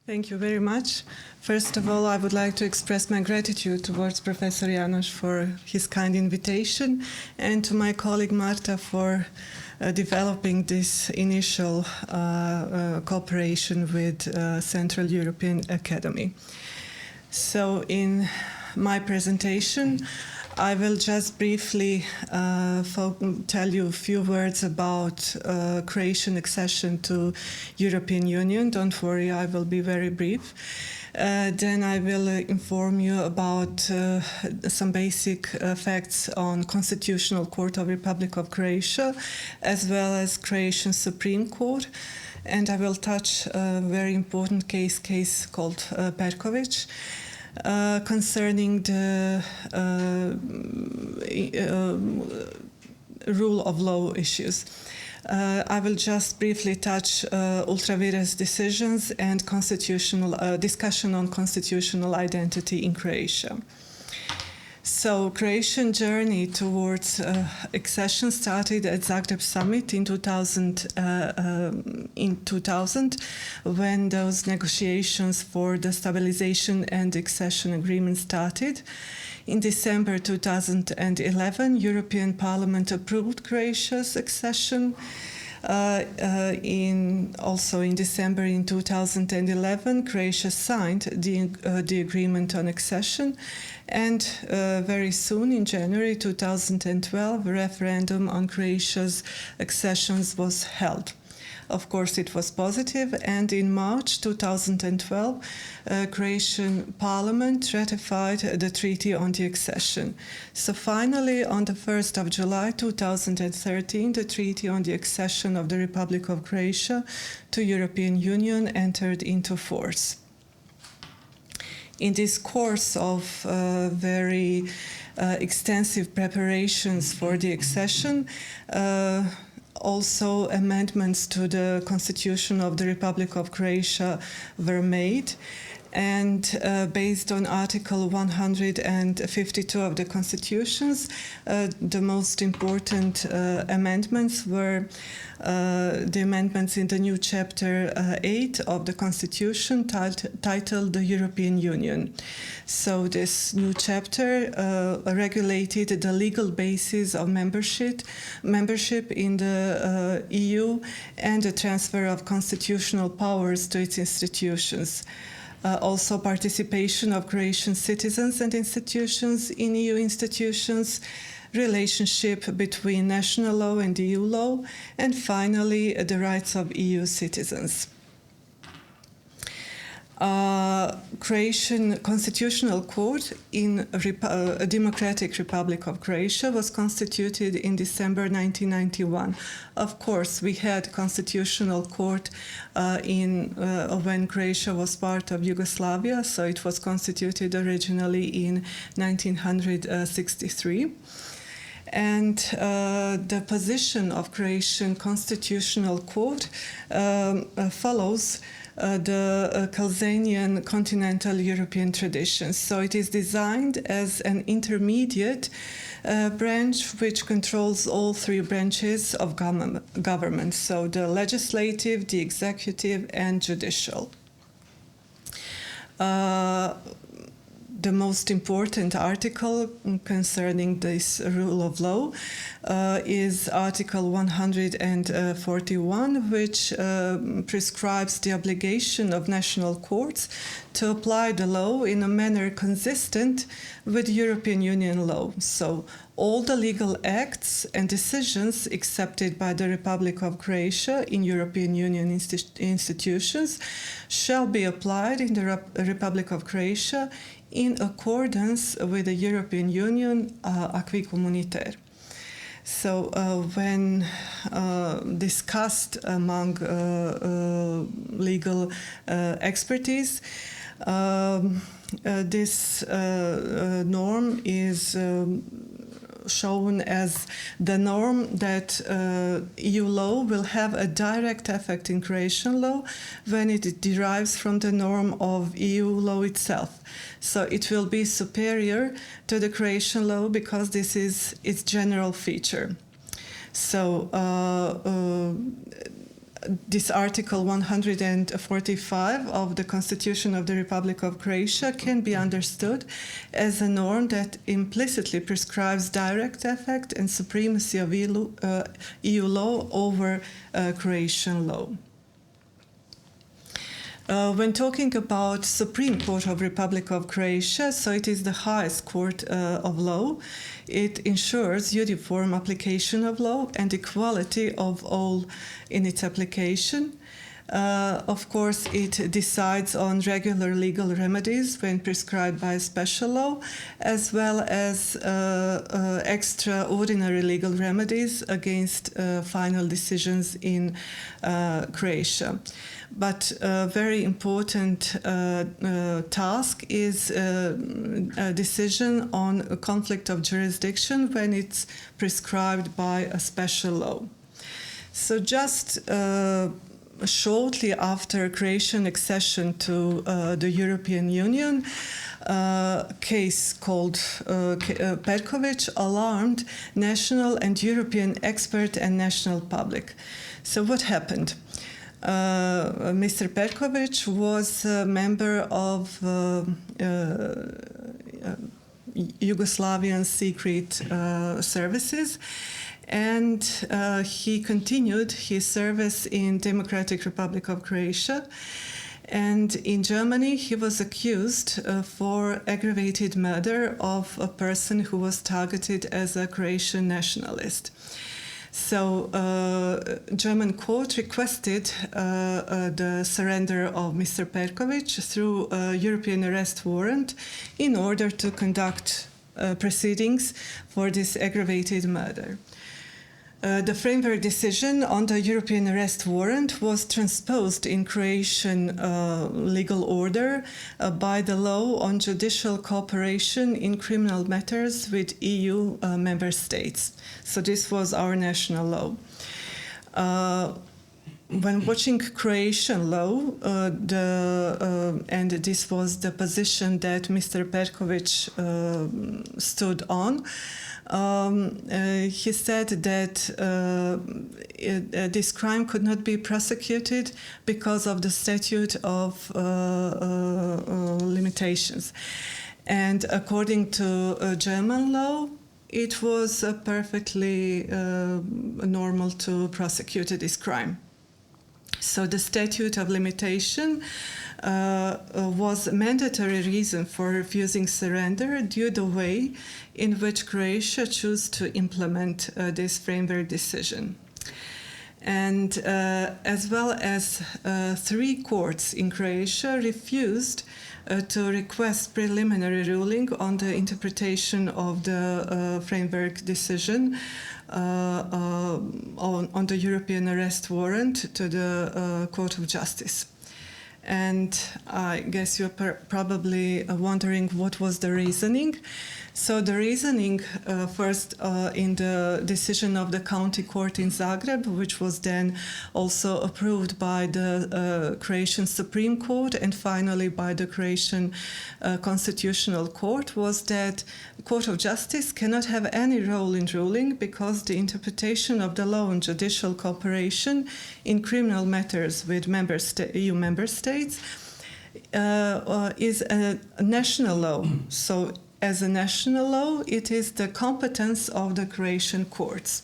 Thank you very much. First of all, I would like to express my gratitude towards Professor János for his kind invitation, and to my colleague Marta for developing this initial cooperation with Central European Academy. So in my presentation, I will just briefly tell you a few words about Croatian accession to European Union. Don't worry, I will be very brief. Then I will inform you about some basic facts on Constitutional Court of Republic of Croatia, as well as Croatian Supreme Court. And I will touch a very important case called Perković, concerning the rule of law issues. I will just briefly touch ultra vires decisions and constitutional discussion on constitutional identity in Croatia. So, Croatian journey towards accession started at Zagreb Summit in 2000, when those negotiations for the stabilization and accession agreement started. In December 2011, European Parliament approved Croatia's accession. Also in December in 2011, Croatia signed the agreement on accession, and very soon in January 2012, a referendum on Croatia's accessions was held. Of course, it was positive, and in March 2012, Croatian Parliament ratified the Treaty on the Accession. So finally, on the 1st of July 2013, the Treaty on the Accession of the Republic of Croatia to European Union entered into force. In this course of very extensive preparations for the accession, also amendments to the Constitution of the Republic of Croatia were made, and based on Article 152 of the Constitutions, the most important amendments were the amendments in the new Chapter 8 of the Constitution titled the European Union. So this new chapter regulated the legal basis of membership in the EU and the transfer of constitutional powers to its institutions. Also participation of Croatian citizens and institutions in EU institutions, relationship between national law and EU law, and finally the rights of EU citizens. Croatian Constitutional Court in a Democratic Republic of Croatia was constituted in December 1991. Of course, we had Constitutional Court when Croatia was part of Yugoslavia, so it was constituted originally in 1963. And the position of Croatian Constitutional Court follows the Kalzanian continental European tradition. So it is designed as an intermediate branch which controls all three branches of government, so the legislative, the executive, and judicial. The most important article concerning this rule of law is Article 141, which prescribes the obligation of national courts to apply the law in a manner consistent with European Union law. So all the legal acts and decisions accepted by the Republic of Croatia in European Union institutions shall be applied in the Republic of Croatia in accordance with the European Union acquis communautaire. So when discussed among legal expertise, this norm is shown as the norm that EU law will have a direct effect in Croatian law when it derives from the norm of EU law itself. So it will be superior to the Croatian law because this is its general feature. So this Article 145 of the Constitution of the Republic of Croatia can be understood as a norm that implicitly prescribes direct effect and supremacy of EU law over Croatian law. When talking about Supreme Court of Republic of Croatia, so it is the highest court of law. It ensures uniform application of law and equality of all in its application. Of course, it decides on regular legal remedies when prescribed by special law, as well as extraordinary legal remedies against final decisions in Croatia. But a very important task is a decision on a conflict of jurisdiction when it's prescribed by a special law. So just shortly after Croatian accession to the European Union, a case called Perković alarmed national and European expert and national public. So what happened? Mr. Perković was a member of Yugoslavian secret services, and he continued his service in Democratic Republic of Croatia. And in Germany, he was accused for aggravated murder of a person who was targeted as a Croatian nationalist. So German court requested the surrender of Mr. Perković through a European arrest warrant in order to conduct proceedings for this aggravated murder. The framework decision on the European arrest warrant was transposed in Croatian legal order by the law on judicial cooperation in criminal matters with EU member states. So this was our national law. When watching Croatian law, and this was the position that Mr. Perković stood on, he said that this crime could not be prosecuted because of the statute of limitations. And according to German law, it was perfectly normal to prosecute this crime. So the statute of limitation was a mandatory reason for refusing surrender due to the way in which Croatia chose to implement this framework decision. And as well as 3 courts in Croatia refused to request preliminary ruling on the interpretation of the framework decision on the European arrest warrant to the Court of Justice. And I guess you're probably wondering what was the reasoning. So the reasoning first in the decision of the county court in Zagreb, which was then also approved by the Croatian Supreme Court and finally by the Croatian Constitutional Court, was that the Court of Justice cannot have any role in ruling because the interpretation of the law on judicial cooperation in criminal matters with EU member states is a national law. So as a national law, it is the competence of the Croatian courts.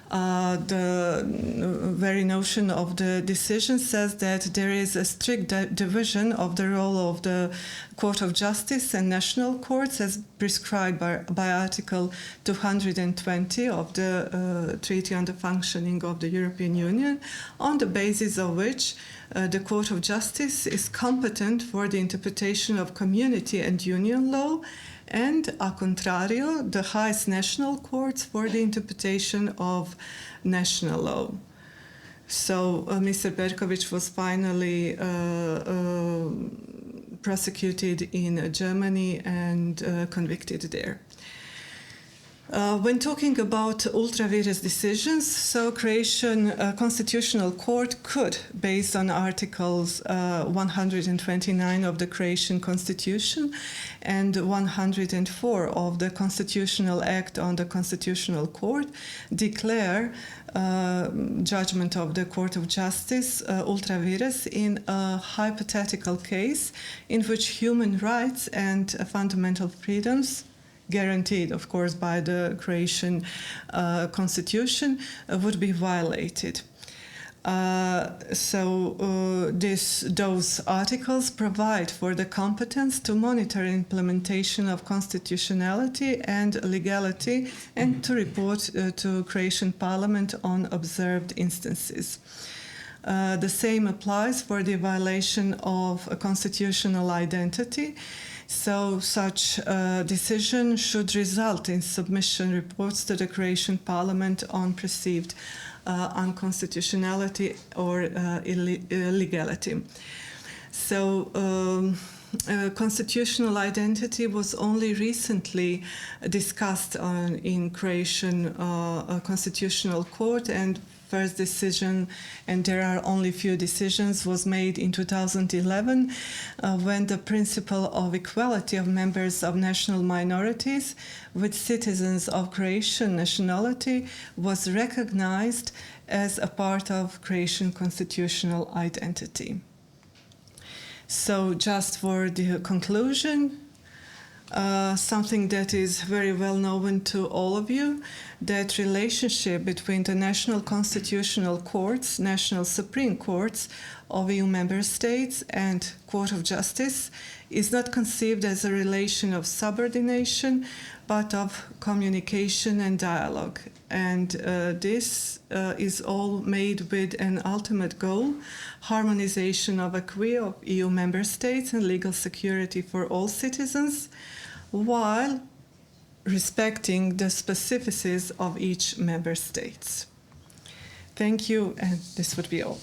The very notion of the decision says that there is a strict division of the role of the Court of Justice and national courts as prescribed by Article 220 of the Treaty on the Functioning of the European Union, on the basis of which the Court of Justice is competent for the interpretation of community and union law, and, a contrario, the highest national courts for the interpretation of national law. So Mr. Perković was finally prosecuted in Germany and convicted there. When talking about ultra vires decisions, so Croatian Constitutional Court could, based on Articles 129 of the Croatian Constitution and 104 of the Constitutional Act on the Constitutional Court, declare judgment of the Court of Justice ultra vires in a hypothetical case in which human rights and fundamental freedoms, guaranteed, of course, by the Croatian constitution, would be violated. Those articles provide for the competence to monitor implementation of constitutionality and legality and to report to Croatian Parliament on observed instances. The same applies for the violation of a constitutional identity. So such decision should result in submission reports to the Croatian Parliament on perceived unconstitutionality or illegality. So constitutional identity was only recently discussed in Croatian Constitutional Court, and first decision, and there are only few decisions, was made in 2011 when the principle of equality of members of national minorities with citizens of Croatian nationality was recognized as a part of Croatian constitutional identity. So just for the conclusion, something that is very well known to all of you, that relationship between the national constitutional courts, national supreme courts of EU member states and Court of Justice is not conceived as a relation of subordination, but of communication and dialogue. And this is all made with an ultimate goal, harmonization of acquis of EU member states and legal security for all citizens, while respecting the specificities of each member state. Thank you, and this would be all.